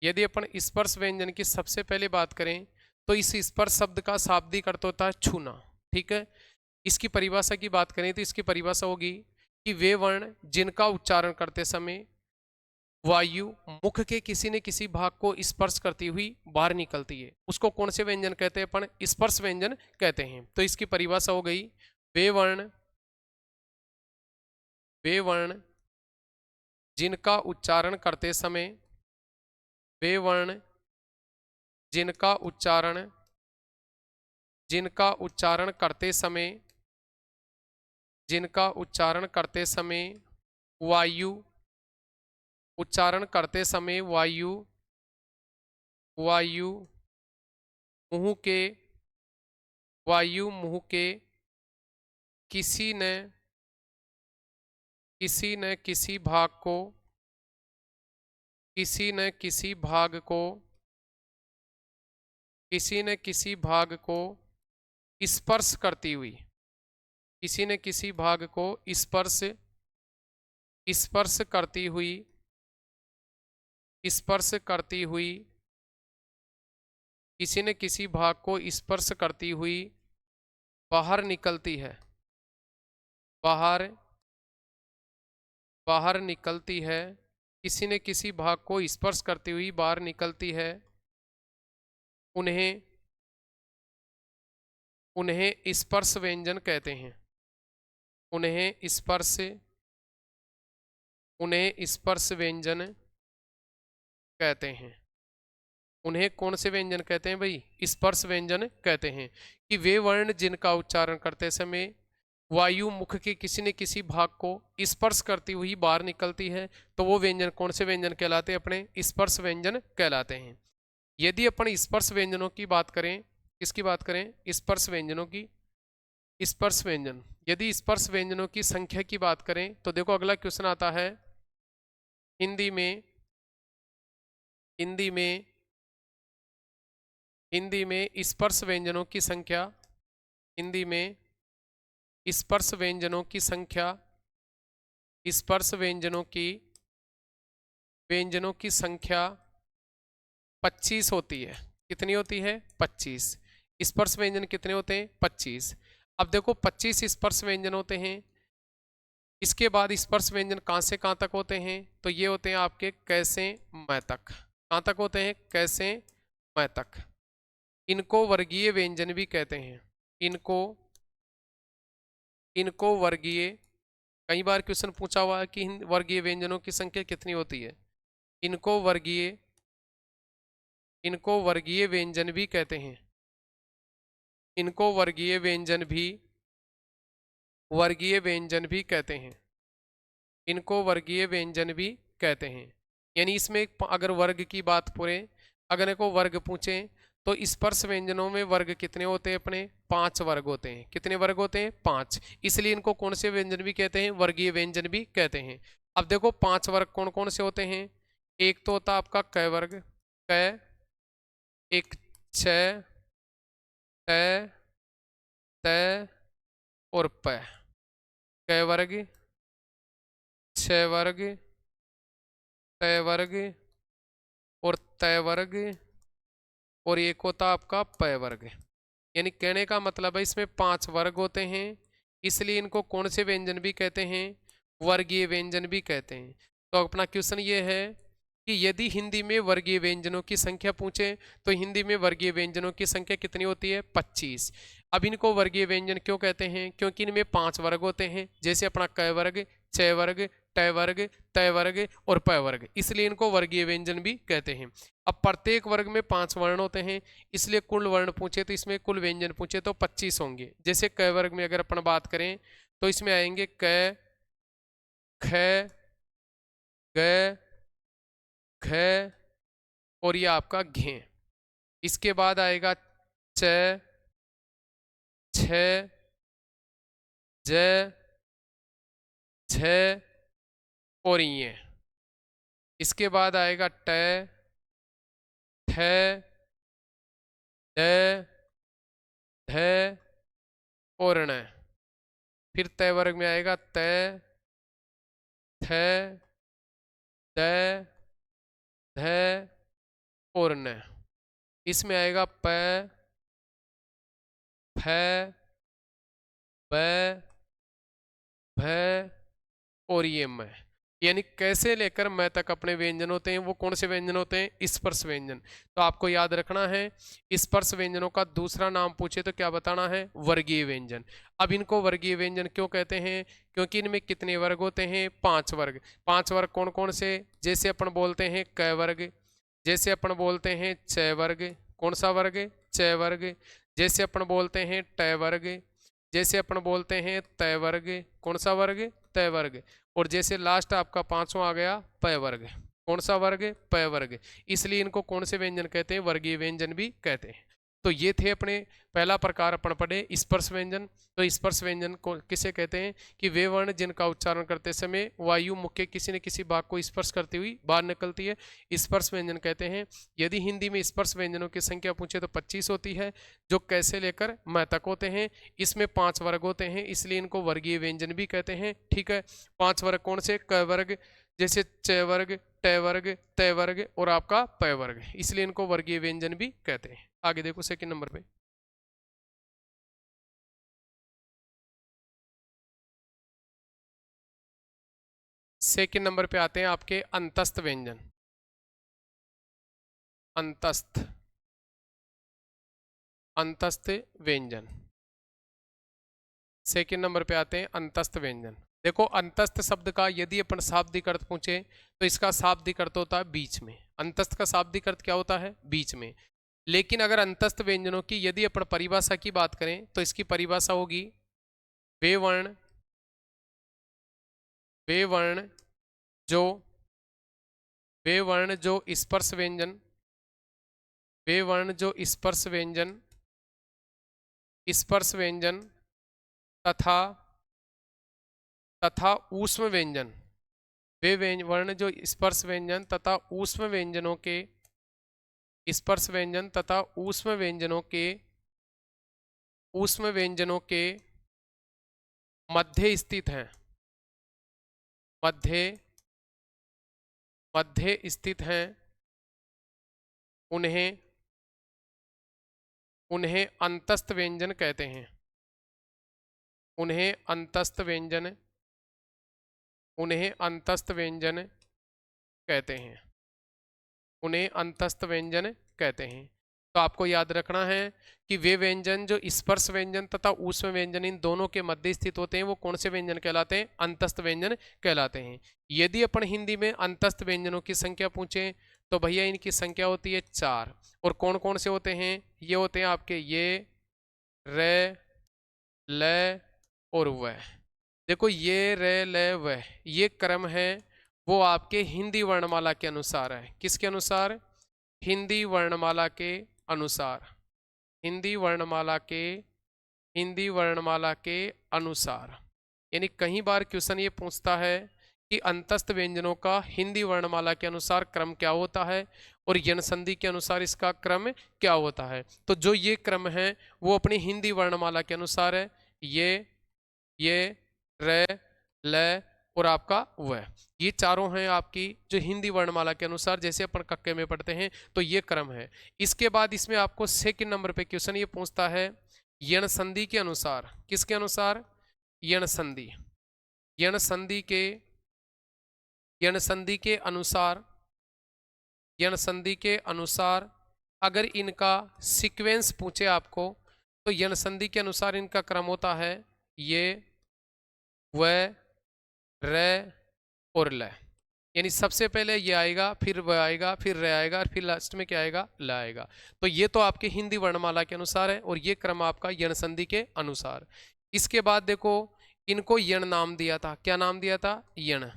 यदि अपन स्पर्श व्यंजन की सबसे पहले बात करें तो इस स्पर्श शब्द का शाब्दिक अर्थ होता है छूना। ठीक है। इसकी परिभाषा की बात करें तो इसकी परिभाषा होगी कि वे वर्ण जिनका उच्चारण करते समय वायु मुख के किसी न किसी भाग को स्पर्श करती हुई बाहर निकलती है, उसको कौन से व्यंजन कहते हैं? अपन स्पर्श व्यंजन कहते हैं। तो इसकी परिभाषा हो गई, वे वर्ण जिनका उच्चारण करते समय, वे वर्ण जिनका उच्चारण करते समय वायु मुंह के किसी न किसी भाग को स्पर्श करती हुई, बाहर निकलती है, किसी न किसी भाग को स्पर्श करती हुई बाहर निकलती है, उन्हें स्पर्श व्यंजन कहते हैं। उन्हें स्पर्श व्यंजन कहते हैं। उन्हें कौन से व्यंजन कहते हैं भाई? स्पर्श व्यंजन कहते हैं। कि वे वर्ण जिनका उच्चारण करते समय वायु मुख के किसी न किसी भाग को स्पर्श करती हुई बाहर निकलती है, तो वो व्यंजन कौन से व्यंजन कहलाते हैं? अपने स्पर्श व्यंजन कहलाते हैं। यदि अपन स्पर्श व्यंजनों की बात करें, किसकी बात करें? स्पर्श व्यंजनों की। स्पर्श व्यंजन, यदि स्पर्श व्यंजनों की संख्या की बात करें तो देखो अगला क्वेश्चन आता है, हिंदी में स्पर्श व्यंजनों की संख्या, हिंदी में स्पर्श व्यंजनों की संख्या 25 होती है। कितनी होती है? 25। स्पर्श व्यंजन कितने होते हैं? 25। अब देखो 25 स्पर्श व्यंजन होते हैं। इसके बाद स्पर्श व्यंजन कहां से कहां तक होते हैं? तो ये होते हैं आपके क से म तक। कहां तक होते हैं? क से म तक। इनको वर्गीय व्यंजन भी कहते हैं। इनको वर्गीय, कई बार क्वेश्चन पूछा हुआ है कि वर्गीय व्यंजनों की संख्या कितनी होती है। इनको वर्गीय व्यंजन भी कहते हैं। इनको वर्गीय व्यंजन भी कहते हैं। इनको वर्गीय व्यंजन भी कहते हैं। यानी इसमें अगर वर्ग की बात पूरे, अगर को वर्ग पूछे तो स्पर्श व्यंजनों में वर्ग कितने होते हैं? अपने 5 वर्ग होते हैं। कितने वर्ग होते हैं? 5। इसलिए इनको कौन से व्यंजन भी कहते हैं? वर्गीय व्यंजन भी कहते हैं। अब देखो 5 वर्ग कौन कौन से होते हैं? एक तो होता आपका क वर्ग, क, एक छ, ट, त और प। क वर्ग, छ वर्ग, त वर्ग और त वर्ग और एक होता आपका प वर्ग। यानी कहने का मतलब है इसमें 5 वर्ग होते हैं, इसलिए इनको कौन से व्यंजन भी कहते हैं? वर्गीय व्यंजन भी कहते हैं। तो अपना क्वेश्चन ये है कि यदि हिंदी में वर्गीय व्यंजनों की संख्या पूछे तो हिंदी में वर्गीय व्यंजनों की संख्या कितनी होती है? 25। अब इनको वर्गीय व्यंजन क्यों कहते हैं? क्योंकि इनमें 5 वर्ग होते हैं, जैसे अपना क वर्ग, च वर्ग, ट वर्ग, त वर्ग और प वर्ग, इसलिए इनको वर्गीय व्यंजन भी कहते हैं। अब प्रत्येक वर्ग में 5 वर्ण होते हैं, इसलिए कुल वर्ण पूछे तो इसमें कुल व्यंजन पूछे तो 25 होंगे। जैसे क वर्ग में अगर अपन बात करें तो इसमें आएंगे क, ख, ग, घ और ये आपका घे। इसके बाद आएगा च, छ, ज, झ और ये। इसके बाद आएगा ट, ठ, ड, ढ और ण। फिर त वर्ग में आएगा त, थ, द, ध और न। इसमें आएगा प, फ, ब, भ और ये म। यानी कैसे लेकर मैं तक अपने व्यंजन होते हैं, वो कौन से व्यंजन होते हैं? स्पर्श व्यंजन। तो आपको याद रखना है, स्पर्श व्यंजनों का दूसरा नाम पूछे तो क्या बताना है? वर्गीय व्यंजन। अब इनको वर्गीय व्यंजन क्यों कहते हैं? क्योंकि इनमें कितने वर्ग होते हैं? 5 वर्ग। 5 वर्ग कौन कौन से? जैसे अपन बोलते हैं क वर्ग, जैसे अपन बोलते हैं च वर्ग, कौन सा वर्ग? च वर्ग। जैसे अपन बोलते हैं ट वर्ग, जैसे अपन बोलते हैं त वर्ग, कौन सा वर्ग? त वर्ग। और जैसे लास्ट आपका 5वां आ गया प वर्ग, कौन सा वर्ग? प वर्ग। इसलिए इनको कौन से व्यंजन कहते हैं? वर्गीय व्यंजन भी कहते हैं। तो ये थे अपने पहला प्रकार अपन पढ़े स्पर्श व्यंजन। तो स्पर्श व्यंजन को किसे कहते हैं? कि वे वर्ण जिनका उच्चारण करते समय वायु मुख के किसी न किसी भाग को स्पर्श करती हुई बाहर निकलती है, स्पर्श व्यंजन कहते हैं। यदि हिंदी में स्पर्श व्यंजनों की संख्या पूछे तो 25 होती है, जो कैसे लेकर मैं तक होते हैं। इसमें 5 वर्ग होते हैं, इसलिए इनको वर्गीय व्यंजन भी कहते हैं। ठीक है, 5 वर्ग कौन से? क वर्ग, जैसे च वर्ग, ट वर्ग, त वर्ग और आपका प वर्ग, इसलिए इनको वर्गीय व्यंजन भी कहते हैं। आगे देखो सेकंड नंबर पे। सेकंड नंबर पे आते हैं आपके अंतस्थ व्यंजन। अंतस्थ, अंतस्थ व्यंजन। सेकंड नंबर पे आते हैं अंतस्थ व्यंजन। देखो अंतस्थ शब्द का यदि अपन शाब्दिक अर्थ पूछे तो इसका शाब्दिक अर्थ होता है बीच में। अंतस्थ का शाब्दिक अर्थ क्या होता है? बीच में। लेकिन अगर अंतस्थ व्यंजनों की यदि अपन परिभाषा की बात करें तो इसकी परिभाषा होगी वे वर्ण, वे वर्ण जो, वे वर्ण जो स्पर्श व्यंजन, वे वर्ण जो स्पर्श व्यंजन, स्पर्श व्यंजन तथा तथा ऊष्म व्यंजन, वे वर्ण जो स्पर्श व्यंजन तथा ऊष्म व्यंजनों के, स्पर्श व्यंजन तथा ऊष्म व्यंजनों के, ऊष्म व्यंजनों के मध्य स्थित हैं, मध्य, मध्य स्थित हैं, उन्हें, उन्हें अंतस्थ व्यंजन कहते हैं। उन्हें अंतस्थ व्यंजन, उन्हें अंतस्थ व्यंजन कहते हैं, उन्हें अंतस्थ व्यंजन कहते हैं। तो आपको याद रखना है कि वे व्यंजन जो स्पर्श व्यंजन तथा ऊष्म व्यंजन इन दोनों के मध्य स्थित होते हैं वो कौन से व्यंजन कहलाते हैं? अंतस्थ व्यंजन कहलाते हैं। यदि अपन हिंदी में अंतस्थ व्यंजनों की संख्या पूछें तो भैया इनकी संख्या होती है 4। और कौन कौन से होते हैं? ये होते हैं आपके ये, रे, ल और वह। देखो ये, रे, ल, वह, ये क्रम है वो आपके हिंदी वर्णमाला के अनुसार है। किसके अनुसार? हिंदी वर्णमाला के अनुसार, हिंदी वर्णमाला के, हिंदी वर्णमाला के अनुसार। यानी कई बार क्वेश्चन ये पूछता है कि अंतस्थ व्यंजनों का हिंदी वर्णमाला के अनुसार क्रम क्या होता है और यन संधि के अनुसार इसका क्रम क्या होता है। तो जो ये क्रम है वो अपनी हिंदी वर्णमाला के अनुसार है। ये, रे, ल और आपका वह, ये चारों हैं आपकी जो हिंदी वर्णमाला के अनुसार जैसे अपन कक्के में पढ़ते हैं, तो ये क्रम है। इसके बाद इसमें आपको सेकंड नंबर पे क्वेश्चन ये पूछता है यण संधि के अनुसार। किसके अनुसार? यण संधि, यण संधि के, यण संधि के अनुसार यण संधि के अनुसार अगर इनका सीक्वेंस पूछे आपको तो यण संधि के अनुसार इनका क्रम होता है ये, व, र और ल। यानी सबसे पहले ये आएगा, फिर व आएगा, फिर र आएगा और फिर लास्ट में क्या आएगा, ल आएगा। तो ये तो आपके हिंदी वर्णमाला के अनुसार है और ये क्रम आपका यण संधि के अनुसार। इसके बाद देखो इनको यण नाम दिया था, क्या नाम दिया था, यण।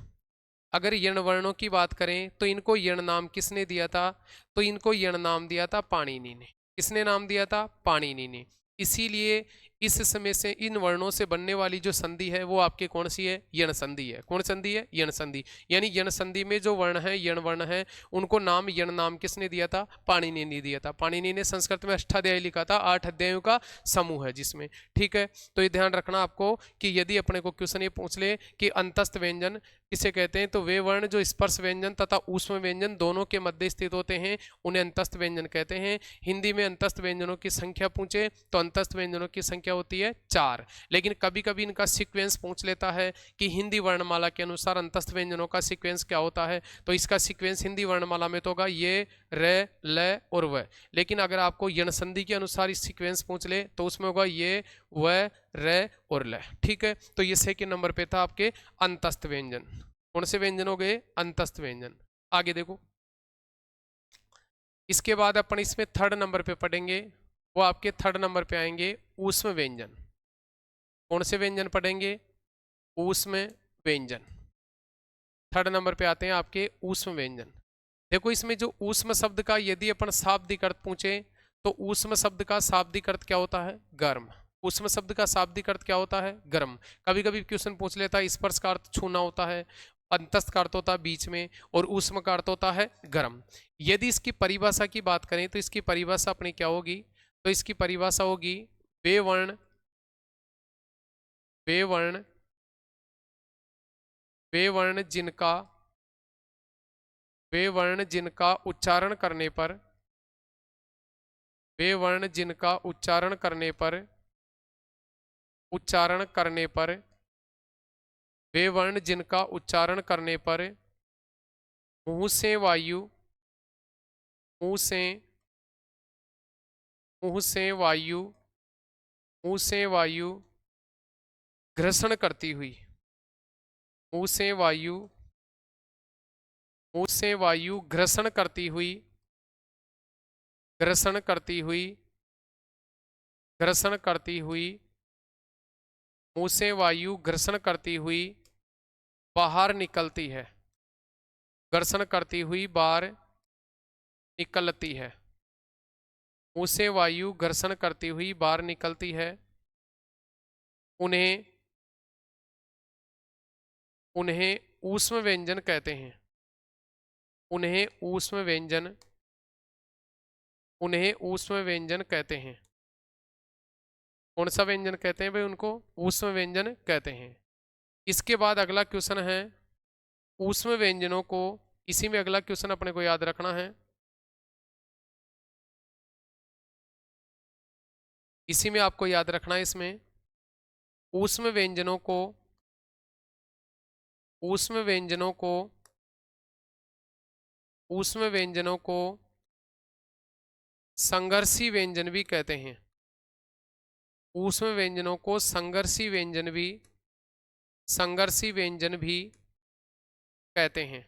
अगर यण वर्णों की बात करें तो इनको यण नाम किसने दिया था, तो इनको यण नाम दिया था पाणिनि ने। किसने नाम दिया था, पाणिनि ने। इसीलिए इस समय से इन वर्णों से बनने वाली जो संधि है वो आपके कौन सी है, यण संधि है। कौन संधि है, यण संधि। यानी यण संधि में जो वर्ण है, यण वर्ण है, उनको नाम यण नाम किसने दिया था, पाणिनि ने दिया था। पाणिनि ने संस्कृत में अष्टाध्यायी लिखा था, 8 अध्यायों का समूह है जिसमें। ठीक है, तो ये ध्यान रखना आपको कि यदि अपने को क्वेश्चन ये पूछ ले कि अंतस्थ व्यंजन किसे कहते हैं, तो वे वर्ण जो स्पर्श व्यंजन तथा ऊष्म व्यंजन दोनों के मध्य स्थित होते हैं उन्हें अंतस्थ व्यंजन कहते हैं। हिंदी में अंतस्थ व्यंजनों की संख्या पूछे तो अंतस्थ व्यंजनों की संख्या होती है 4। लेकिन कभी कभी इनका सीक्वेंस पूछ लेता है कि हिंदी वर्णमाला के अनुसार अंतस्थ व्यंजनों का सीक्वेंस क्या होता है, तो इसका सीक्वेंस हिंदी वर्णमाला में तो होगा ये, र, ल और व। लेकिन अगर आपको यण संधि के अनुसार इस सीक्वेंस पूछ ले तो उसमें होगा ये, व, र और ल। ठीक है, तो ये सेकंड नंबर पे था आपके अंतस्थ व्यंजन। कौन से व्यंजन हो गए, अंतस्थ व्यंजन। आगे देखो, इसके बाद अपन इसमें थर्ड नंबर पे पढ़ेंगे, वो आपके थर्ड नंबर पे आएंगे ऊष्म व्यंजन। कौन से व्यंजन पढ़ेंगे, ऊष्म व्यंजन। थर्ड नंबर पे आते हैं आपके ऊष्म व्यंजन। देखो इसमें जो ऊष्म शब्द का यदि अपन शाब्दिक अर्थ पूछे तो ऊष्म शब्द का शाब्दिक अर्थ क्या होता है, गर्म। ऊष्म शब्द का शाब्दिक अर्थ क्या होता है, गर्म। कभी कभी क्वेश्चन पूछ लेता है स्पर्श का अर्थ छूना होता है, अंतस्थ का अर्थ होता है बीच में, और ऊष्म का अर्थ होता है गर्म। यदि इसकी परिभाषा की बात करें तो इसकी परिभाषा अपनी क्या होगी, तो इसकी परिभाषा होगी वे वर्ण, वे वर्ण, वे वर्ण जिनका, वे वर्ण जिनका उच्चारण करने पर, वे वर्ण जिनका उच्चारण करने पर, उच्चारण करने पर, वे वर्ण जिनका उच्चारण करने पर मुंह से वायु, मुंह से, मुंह से वायु, मुंह से वायु घर्षण करती हुई, मुंह से वायु, मुंह से वायु घर्षण करती हुई, घर्षण करती हुई, घर्षण करती हुई, मुंह से वायु घर्षण करती हुई बाहर निकलती है, घर्षण करती हुई बाहर निकलती है। मुंह से वायु घर्षण करती हुई बाहर निकलती है, उन्हें, उन्हें ऊष्म व्यंजन कहते हैं। उन्हें ऊष्म व्यंजन, उन्हें ऊष्म व्यंजन कहते हैं। कौन सा व्यंजन कहते हैं भाई, उनको ऊष्म व्यंजन कहते हैं। इसके बाद अगला क्वेश्चन है ऊष्म व्यंजनों को, इसी में अगला क्वेश्चन अपने को याद रखना है, इसी में आपको याद रखना है, इसमें ऊष्म व्यंजनों को, ऊष्म व्यंजनों को, ऊष्म व्यंजनों को संघर्षी व्यंजन भी कहते हैं। ऊष्म व्यंजनों को संघर्षी व्यंजन भी, संघर्षी व्यंजन भी कहते हैं।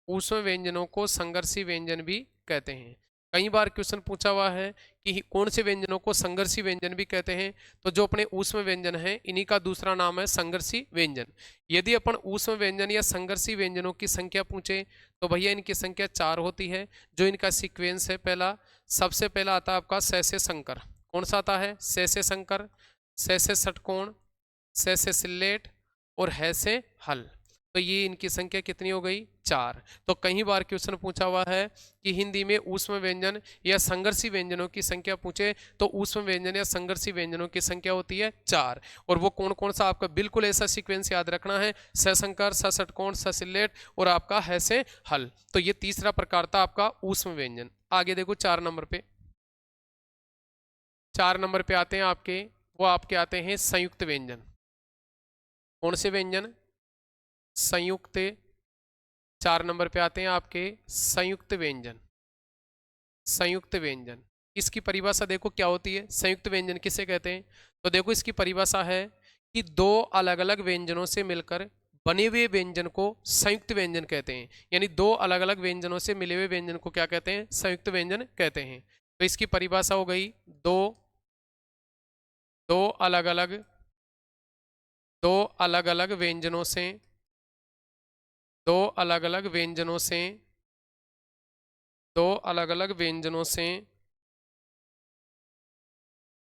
ऊष्म व्यंजनों को संघर्षी व्यंजन भी कहते हैं। कई बार क्वेश्चन पूछा हुआ है कि कौन से व्यंजनों को संघर्षी व्यंजन भी कहते हैं, तो जो अपने ऊष्म व्यंजन है इन्हीं का दूसरा नाम है संघर्षी व्यंजन। यदि अपन ऊष्म व्यंजन या संघर्षी व्यंजनों की संख्या पूछे तो भैया इनकी संख्या 4 होती है। जो इनका सीक्वेंस है, पहला, सबसे पहला आता है आपका स से शंकर। कौन सा आता है, स से शंकर, स से षटकोण, स से सिल्लेट और ह से हल। तो ये इनकी संख्या कितनी हो गई, 4। तो कई बार क्वेश्चन पूछा हुआ है कि हिंदी में ऊष्म व्यंजन या संघर्षी व्यंजनों की संख्या पूछे तो ऊष्म व्यंजन या संघर्षी व्यंजनों की संख्या होती है 4। और वो कौन कौन सा, आपका बिल्कुल ऐसा सीक्वेंस याद रखना है, स शंकर, स षटकोण, स सिल्लेट और आपका ह से हल। तो ये तीसरा प्रकार था आपका ऊष्म व्यंजन। आगे देखो 4 नंबर पे, 4 नंबर पे आते हैं आपके, वो आपके आते हैं संयुक्त व्यंजन। कौन से व्यंजन, संयुक्त 4 नंबर पे आते हैं आपके संयुक्त व्यंजन। संयुक्त व्यंजन, इसकी परिभाषा देखो क्या होती है, संयुक्त व्यंजन किसे कहते हैं। तो देखो इसकी परिभाषा है कि दो अलग अलग व्यंजनों से मिलकर बने हुए व्यंजन को संयुक्त व्यंजन कहते हैं। यानी दो अलग अलग व्यंजनों से मिले हुए व्यंजन को क्या कहते हैं, संयुक्त व्यंजन कहते हैं। तो इसकी परिभाषा हो गई दो दो अलग अलग दो अलग अलग व्यंजनों से दो अलग अलग व्यंजनों से दो अलग अलग व्यंजनों से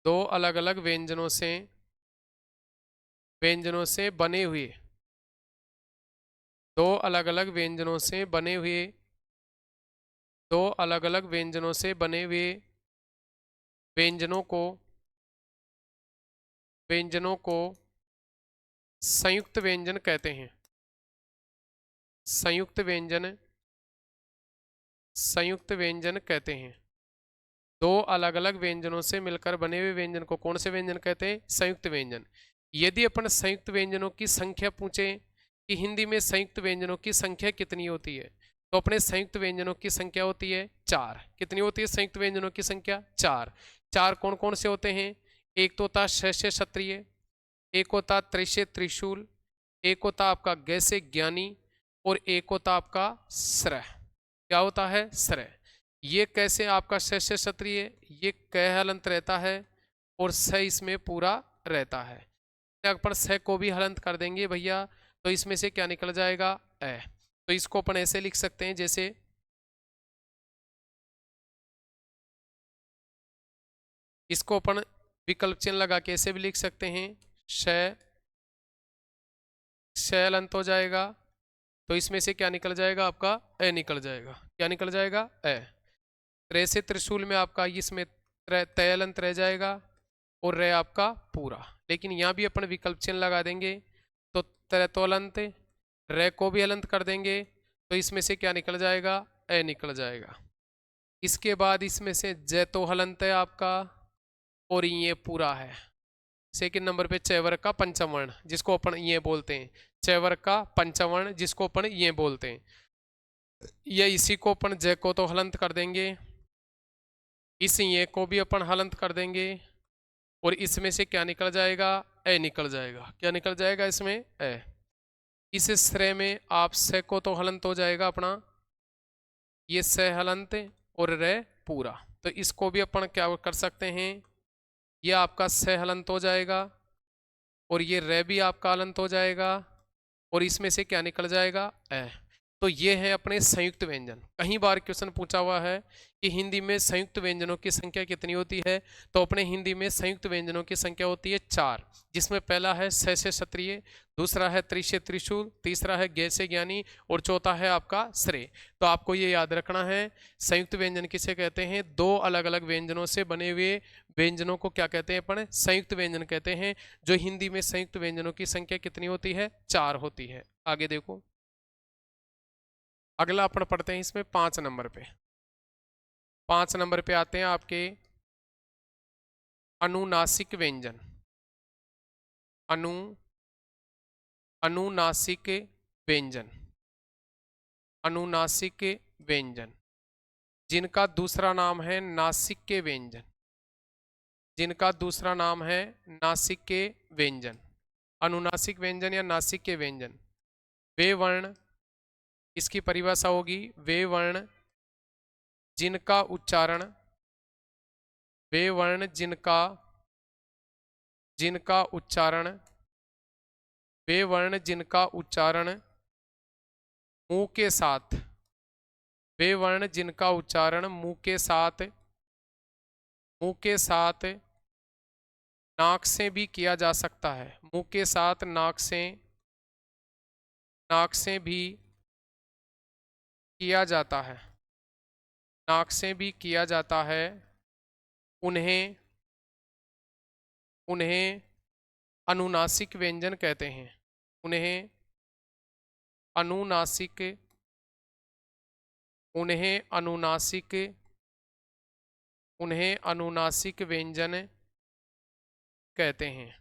दो अलग अलग व्यंजनों से बने हुए दो अलग अलग व्यंजनों से बने हुए दो अलग अलग व्यंजनों से बने हुए व्यंजनों को व्यंजनों को संयुक्त व्यंजन कहते हैं। संयुक्त व्यंजन संयुक्त व्यंजन कहते हैं। दो अलग अलग व्यंजनों से मिलकर बने हुए व्यंजन को कौन से व्यंजन कहते हैं, संयुक्त व्यंजन। यदि अपन संयुक्त व्यंजनों की संख्या पूछें कि हिंदी में संयुक्त व्यंजनों की संख्या कितनी होती है, तो अपने संयुक्त व्यंजनों की संख्या होती है 4। कितनी होती है संयुक्त व्यंजनों की संख्या, 4। 4 कौन कौन से होते हैं, एक तो होता शस्य क्षत्रिय, एक होता त्रिशे त्रिशूल, एक होता आपका गैसे ज्ञानी, और एक होता आपका श्रय। क्या होता है, श्रय। ये कैसे आपका शस्य क्षत्रिय, ये क हलंत रहता है और स इसमें पूरा रहता है। अपन स को भी हलंत कर देंगे भैया, तो इसमें से क्या निकल जाएगा, ए। तो इसको अपन ऐसे लिख सकते हैं, जैसे इसको अपन विकल्प चिन्ह लगा के ऐसे भी लिख सकते हैं, श हलंत हो जाएगा, तो इसमें से क्या निकल जाएगा आपका, ए निकल जाएगा। क्या निकल जाएगा, ए। रे से त्रिशूल में आपका इसमें तय हलंत रह जाएगा और रे आपका पूरा। लेकिन यहाँ भी अपन विकल्प चिन्ह लगा देंगे, तो त्रैतोलंत, रे को भी हलंत कर देंगे, तो इसमें से क्या निकल जाएगा, ए निकल जाएगा। इसके बाद इसमें से जैतो हलंत है आपका, और ये पूरा है। सेकंड नंबर पे चैवर का पंचम जिसको अपन ये बोलते हैं, चैवर का पंचम जिसको अपन ये बोलते हैं, ये इसी को अपन जय को तो हलंत कर देंगे, इस ये को भी अपन हलंत कर देंगे, और इसमें से क्या निकल जाएगा, ए निकल जाएगा। क्या निकल जाएगा इसमें, ए। इस श्रेय में आप से को तो हलंत हो जाएगा अपना, ये स हलंत और रे पूरा। तो इसको भी अपन क्या कर सकते हैं, ये आपका स हलंत हो जाएगा और ये रे भी आपका हलंत हो जाएगा, और इसमें से क्या निकल जाएगा, ए। तो ये है अपने संयुक्त व्यंजन। कई बार क्वेश्चन पूछा हुआ है कि हिंदी में संयुक्त व्यंजनों की संख्या कितनी होती है, तो अपने हिंदी में संयुक्त व्यंजनों की संख्या होती है 4, जिसमें पहला है शस्य क्षत्रिय, दूसरा है त्रिशे त्रिशूल, तीसरा है गैसे ज्ञानी, और चौथा है आपका श्रेय। तो आपको ये याद रखना है, संयुक्त व्यंजन किसे कहते हैं, दो अलग अलग व्यंजनों से बने हुए व्यंजनों को क्या कहते हैं अपन, संयुक्त व्यंजन कहते हैं। जो हिंदी में संयुक्त व्यंजनों की संख्या कितनी होती है, 4 होती है। आगे देखो, अगला अपन पढ़ते हैं इसमें 5 नंबर पे। 5 नंबर पे आते हैं आपके अनुनासिक व्यंजन। अनुनासिक व्यंजन, अनुनासिक व्यंजन, जिनका दूसरा नाम है नासिक के व्यंजन, जिनका दूसरा नाम है नासिक के व्यंजन। अनुनासिक व्यंजन या नासिक के व्यंजन, वे वर्ण, इसकी परिभाषा होगी, वे वर्ण जिनका उच्चारण, वे वर्ण जिनका जिनका उच्चारण वे वर्ण जिनका उच्चारण मुंह के साथ, वे वर्ण जिनका उच्चारण मुंह के साथ नाक से भी किया जा सकता है, मुंह के साथ नाक से भी किया जाता है, नाक से भी किया जाता है, उन्हें उन्हें अनुनासिक व्यंजन कहते हैं। उन्हें अनुनासिक उन्हें अनुनासिक उन्हें अनुनासिक व्यंजन कहते हैं।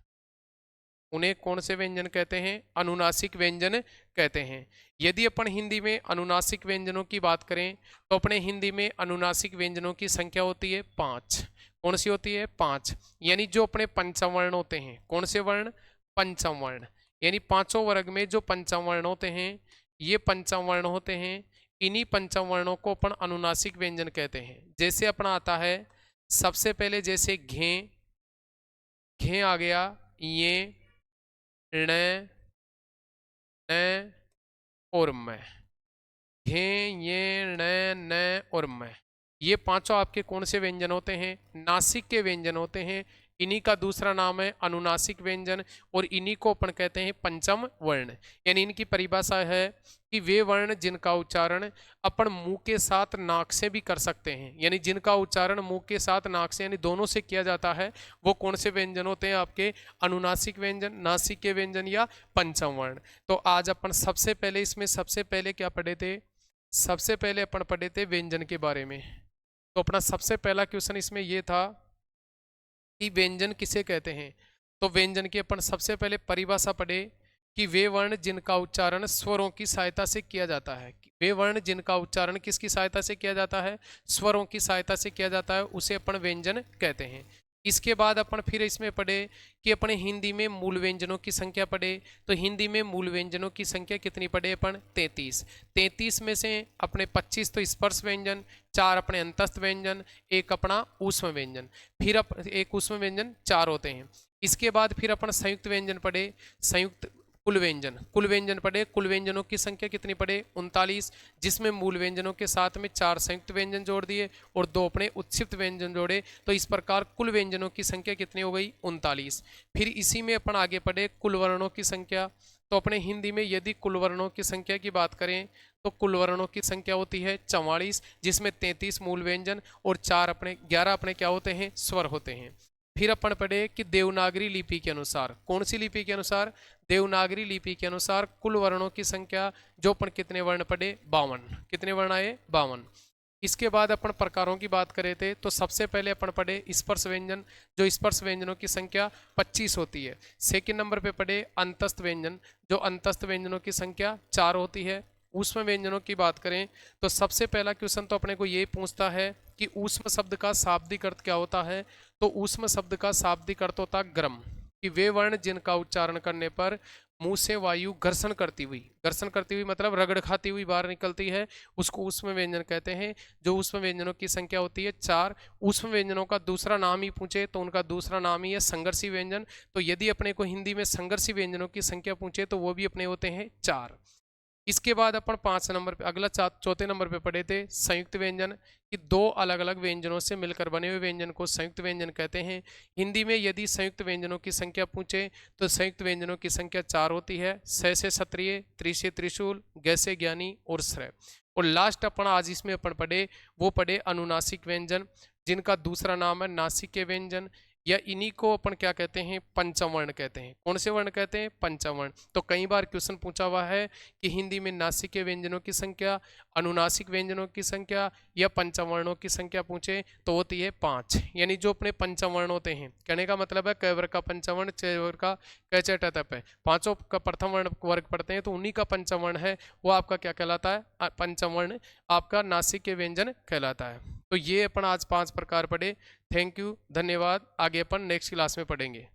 उन्हें कौन से व्यंजन कहते हैं? अनुनासिक व्यंजन कहते हैं। यदि अपन हिंदी में अनुनासिक व्यंजनों की बात करें तो अपने हिंदी में अनुनासिक व्यंजनों की संख्या होती है 5। कौन सी होती है? 5। यानी जो अपने पंचम वर्ण होते हैं, कौन से वर्ण? पंचम वर्ण। यानी पांचों वर्ग में जो पंचम वर्ण होते हैं, ये पंचम वर्ण होते हैं। इन्हीं पंचम वर्णों को अपन अनुनासिक व्यंजन कहते हैं। जैसे अपना आता है सबसे पहले, जैसे घे, घे आ गया, ये, ण, न और मैं। घे, ये, न और मैं, ये पांचों आपके कौन से व्यंजन होते हैं? नासिक के व्यंजन होते हैं। इन्हीं का दूसरा नाम है अनुनासिक व्यंजन और इन्हीं को अपन कहते हैं पंचम वर्ण। यानी इनकी परिभाषा है कि वे वर्ण जिनका उच्चारण अपन मुंह के साथ नाक से भी कर सकते हैं, यानी जिनका उच्चारण मुंह के साथ नाक से यानी दोनों से किया जाता है, वो कौन से व्यंजन होते हैं? आपके अनुनासिक व्यंजन, नासिक के व्यंजन या पंचम वर्ण। तो आज अपन सबसे पहले इसमें सबसे पहले क्या पढ़े थे? सबसे पहले अपन पढ़े थे व्यंजन के बारे में। तो अपना सबसे पहला क्वेश्चन इसमें यह था कि व्यंजन किसे कहते हैं। तो व्यंजन की अपन सबसे पहले परिभाषा पढ़े कि वे वर्ण जिनका उच्चारण स्वरों की सहायता से किया जाता है। वे वर्ण जिनका उच्चारण किसकी सहायता से किया जाता है? स्वरों की सहायता से किया जाता है, उसे अपन व्यंजन कहते हैं। इसके बाद अपन फिर इसमें पढ़े कि अपने हिंदी में मूल व्यंजनों की संख्या पढ़े। तो हिंदी में मूल व्यंजनों की संख्या कितनी पढ़े अपन? 33। 33 में से अपने 25 तो स्पर्श व्यंजन, 4 अपने अंतस्थ व्यंजन, 1 अपना ऊष्म व्यंजन, फिर एक ऊष्म व्यंजन 4 होते हैं। इसके बाद फिर अपन संयुक्त व्यंजन पढ़े, संयुक्त कुल व्यंजन पढ़े। कुल व्यंजनों की संख्या कितनी पढ़े? 39, जिसमें मूल व्यंजनों के साथ में 4 संयुक्त व्यंजन जोड़ दिए और 2 अपने उत्क्षिप्त व्यंजन जोड़े। तो इस प्रकार कुल व्यंजनों की संख्या कितनी हो गई? 39। फिर इसी में अपन आगे पढ़े कुल वर्णों की संख्या। तो अपने हिंदी में यदि कुल वर्णों की संख्या की बात करें तो कुल वर्णों की संख्या होती है 44, जिसमें 33 मूल व्यंजन और 11 अपने क्या होते हैं? स्वर होते हैं। फिर अपन पढ़े कि देवनागरी लिपि के अनुसार, कौन सी लिपि के अनुसार? देवनागरी लिपि के अनुसार कुल वर्णों की संख्या जो अपन कितने वर्ण पढ़े? 52। कितने वर्ण आए? 52। इसके बाद अपन प्रकारों की बात करें थे तो सबसे पहले अपन पढ़े स्पर्श व्यंजन, जो स्पर्श व्यंजनों की संख्या 25 होती है। सेकंड नंबर पे पढ़े अंतस्थ व्यंजन, जो अंतस्थ व्यंजनों की संख्या 4 होती है। ऊष्म व्यंजनों की बात करें तो सबसे पहला क्वेश्चन तो अपने को ये पूछता है कि ऊष्म शब्द का शाब्दिक अर्थ क्या होता है। तो ऊष्म शब्द का शाब्दिक अर्थ होता है गर्म, कि वे वर्ण जिनका उच्चारण करने पर मुंह से वायु घर्षण करती हुई मतलब रगड़ खाती हुई बाहर निकलती है, उसको ऊष्म व्यंजन कहते हैं। जो ऊष्म व्यंजनों की संख्या होती है 4। ऊष्म व्यंजनों का दूसरा नाम ही पूछे तो उनका दूसरा नाम ही है संघर्षी व्यंजन। तो यदि अपने को हिंदी में संघर्षी व्यंजनों की संख्या पूछे तो वो भी अपने होते हैं 4। इसके बाद अपन 5 नंबर पे अगला चौथे नंबर पे पढ़े थे संयुक्त व्यंजन, कि 2 अलग अलग व्यंजनों से मिलकर बने हुए व्यंजन को संयुक्त व्यंजन कहते हैं। हिंदी में यदि संयुक्त व्यंजनों की संख्या पूछे तो संयुक्त व्यंजनों की संख्या 4 होती है। स से क्षत्रिय, त्रि से त्रिशूल, ग से ज्ञानी और श्रय। और लास्ट अपन आज इसमें अपन पढ़े वो पढ़े अनुनासिक व्यंजन, जिनका दूसरा नाम है नासिक के व्यंजन, या इन्हीं को अपन क्या कहते हैं? पंचम वर्ण कहते हैं। कौन से वर्ण कहते हैं? पंचम वर्ण। तो कई बार क्वेश्चन पूछा हुआ है कि हिंदी में नासिक के व्यंजनों की संख्या, अनुनासिक व्यंजनों की संख्या या पंचम वर्णों की संख्या पूछे तो होती है 5। यानी जो अपने पंचम वर्ण होते हैं, कहने का मतलब है क वर्ग का पंचम वर्ण, च वर्ग का क च ट त प, पांचों का प्रथम वर्ण वर्ग पढ़ते हैं तो उन्हीं का पंचम वर्ण है वो आपका क्या कहलाता है? पंचम वर्ण आपका नासिक के व्यंजन कहलाता है। तो ये अपन आज 5 प्रकार पढ़े। थैंक यू, धन्यवाद। आगे अपन नेक्स्ट क्लास में पढ़ेंगे।